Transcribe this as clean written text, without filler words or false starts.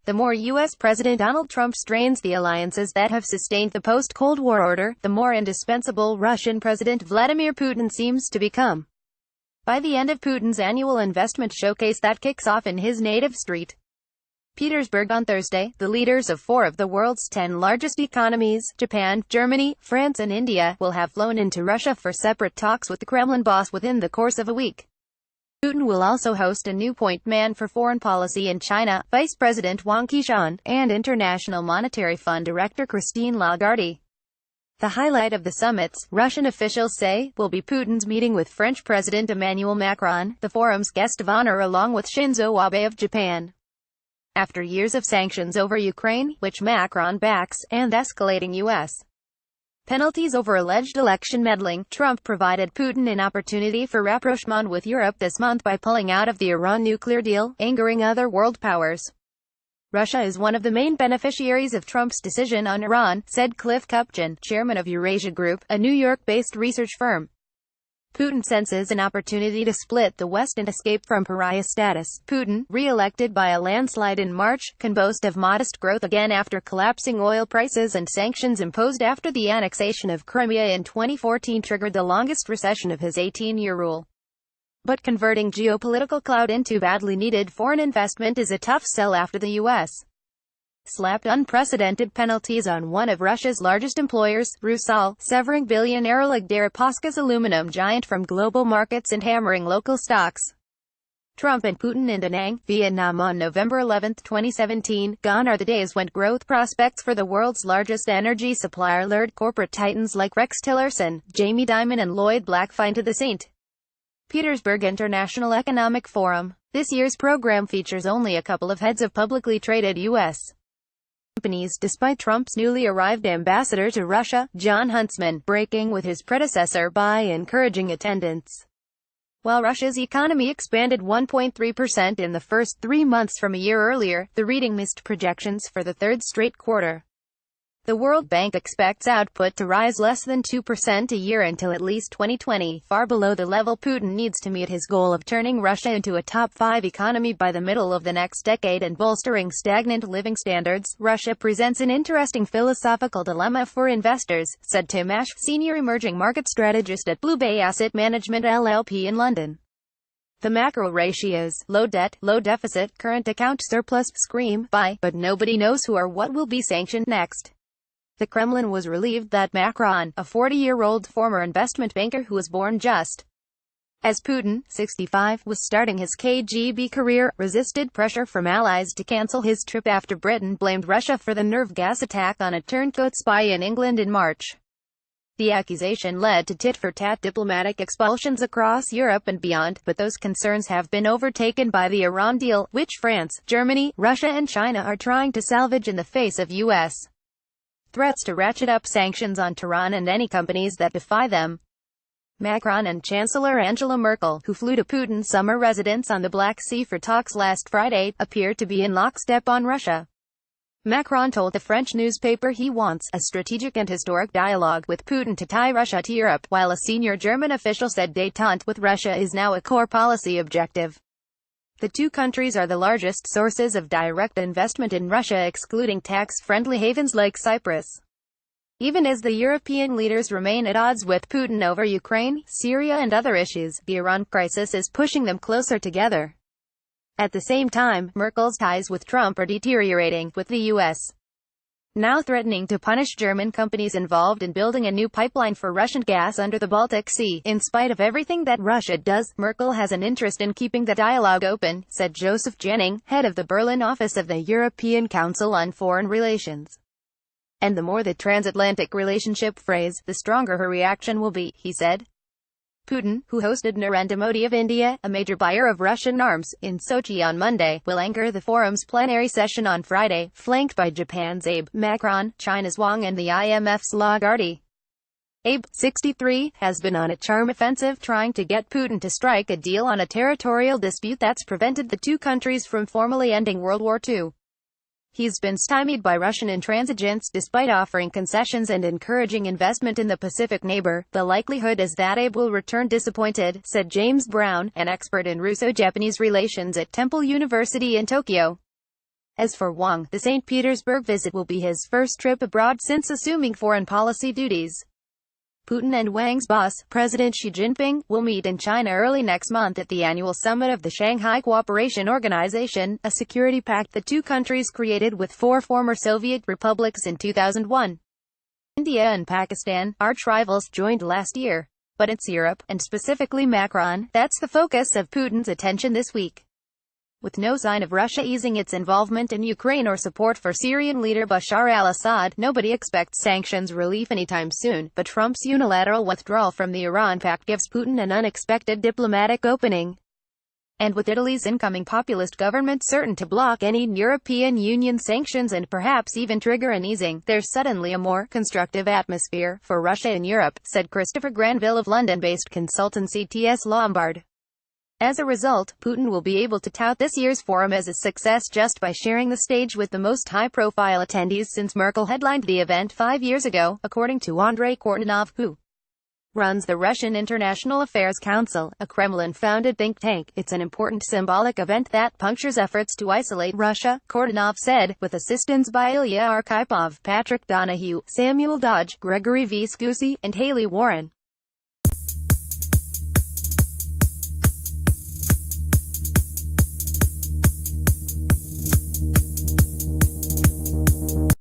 The more U.S. President Donald Trump strains the alliances that have sustained the post-Cold War order, the more indispensable Russian President Vladimir Putin seems to become. By the end of Putin's annual investment showcase that kicks off in his native St. Petersburg on Thursday, the leaders of 4 of the world's 10 largest economies, Japan, Germany, France and India, will have flown into Russia for separate talks with the Kremlin boss within the course of a week. Putin will also host a new point man for foreign policy in China, Vice President Wang Qishan, and International Monetary Fund Director Christine Lagarde. The highlight of the summits, Russian officials say, will be Putin's meeting with French President Emmanuel Macron, the forum's guest of honor, along with Shinzo Abe of Japan. After years of sanctions over Ukraine, which Macron backs, and escalating U.S. penalties over alleged election meddling, Trump provided Putin an opportunity for rapprochement with Europe this month by pulling out of the Iran nuclear deal, angering other world powers. Russia is one of the main beneficiaries of Trump's decision on Iran, said Cliff Kupchan, chairman of Eurasia Group, a New York-based research firm. Putin senses an opportunity to split the West and escape from pariah status. Putin, re-elected by a landslide in March, can boast of modest growth again after collapsing oil prices and sanctions imposed after the annexation of Crimea in 2014 triggered the longest recession of his 18-year rule. But converting geopolitical clout into badly needed foreign investment is a tough sell after the U.S. slapped unprecedented penalties on one of Russia's largest employers, Rusal, severing billionaire Oleg Deripaska's aluminum giant from global markets and hammering local stocks. Trump and Putin in Da Nang, Vietnam on November 11, 2017. Gone are the days when growth prospects for the world's largest energy supplier lured corporate titans like Rex Tillerson, Jamie Dimon and Lloyd Blankfein to the St. Petersburg International Economic Forum. This year's program features only a couple of heads of publicly traded U.S. companies, despite Trump's newly arrived ambassador to Russia, John Huntsman, breaking with his predecessor by encouraging attendance. While Russia's economy expanded 1.3% in the first 3 months from a year earlier, the reading missed projections for the third straight quarter. The World Bank expects output to rise less than 2% a year until at least 2020, far below the level Putin needs to meet his goal of turning Russia into a top 5 economy by the middle of the next decade and bolstering stagnant living standards. Russia presents an interesting philosophical dilemma for investors, said Tim Ash, senior emerging market strategist at Blue Bay Asset Management LLP in London. The macro ratios, low debt, low deficit, current account surplus, scream buy, but nobody knows who or what will be sanctioned next. The Kremlin was relieved that Macron, a 40-year-old former investment banker who was born just as Putin, 65, was starting his KGB career, resisted pressure from allies to cancel his trip after Britain blamed Russia for the nerve gas attack on a turncoat spy in England in March. The accusation led to tit-for-tat diplomatic expulsions across Europe and beyond, but those concerns have been overtaken by the Iran deal, which France, Germany, Russia and China are trying to salvage in the face of U.S. threats to ratchet up sanctions on Tehran and any companies that defy them. Macron and Chancellor Angela Merkel, who flew to Putin's summer residence on the Black Sea for talks last Friday, appear to be in lockstep on Russia. Macron told the French newspaper he wants a strategic and historic dialogue with Putin to tie Russia to Europe, while a senior German official said détente with Russia is now a core policy objective. The two countries are the largest sources of direct investment in Russia, excluding tax-friendly havens like Cyprus. Even as the European leaders remain at odds with Putin over Ukraine, Syria and other issues, the Iran crisis is pushing them closer together. At the same time, Merkel's ties with Trump are deteriorating, with the U.S. now threatening to punish German companies involved in building a new pipeline for Russian gas under the Baltic Sea. In spite of everything that Russia does, Merkel has an interest in keeping the dialogue open, said Joseph Jennings, head of the Berlin office of the European Council on Foreign Relations. And the more the transatlantic relationship frays, the stronger her reaction will be, he said. Putin, who hosted Narendra Modi of India, a major buyer of Russian arms, in Sochi on Monday, will anchor the forum's plenary session on Friday, flanked by Japan's Abe, Macron, China's Wang and the IMF's Lagarde. Abe, 63, has been on a charm offensive trying to get Putin to strike a deal on a territorial dispute that's prevented the two countries from formally ending World War II. He's been stymied by Russian intransigence despite offering concessions and encouraging investment in the Pacific neighbor. The likelihood is that Abe will return disappointed, said James Brown, an expert in Russo-Japanese relations at Temple University in Tokyo. As for Wang, the St. Petersburg visit will be his first trip abroad since assuming foreign policy duties. Putin and Wang's boss, President Xi Jinping, will meet in China early next month at the annual summit of the Shanghai Cooperation Organization, a security pact the two countries created with 4 former Soviet republics in 2001. India and Pakistan, arch rivals, joined last year. But it's Europe, and specifically Macron, that's the focus of Putin's attention this week. With no sign of Russia easing its involvement in Ukraine or support for Syrian leader Bashar al-Assad, nobody expects sanctions relief anytime soon, but Trump's unilateral withdrawal from the Iran pact gives Putin an unexpected diplomatic opening. And with Italy's incoming populist government certain to block any European Union sanctions and perhaps even trigger an easing, there's suddenly a more constructive atmosphere for Russia in Europe, said Christopher Granville of London-based consultancy T.S. Lombard. As a result, Putin will be able to tout this year's forum as a success just by sharing the stage with the most high-profile attendees since Merkel headlined the event 5 years ago, according to Andrei Kortunov, who runs the Russian International Affairs Council, a Kremlin-founded think tank. It's an important symbolic event that punctures efforts to isolate Russia, Kortunov said, with assistance by Ilya Arkhipov, Patrick Donahue, Samuel Dodge, Gregory V. Scusi, and Haley Warren.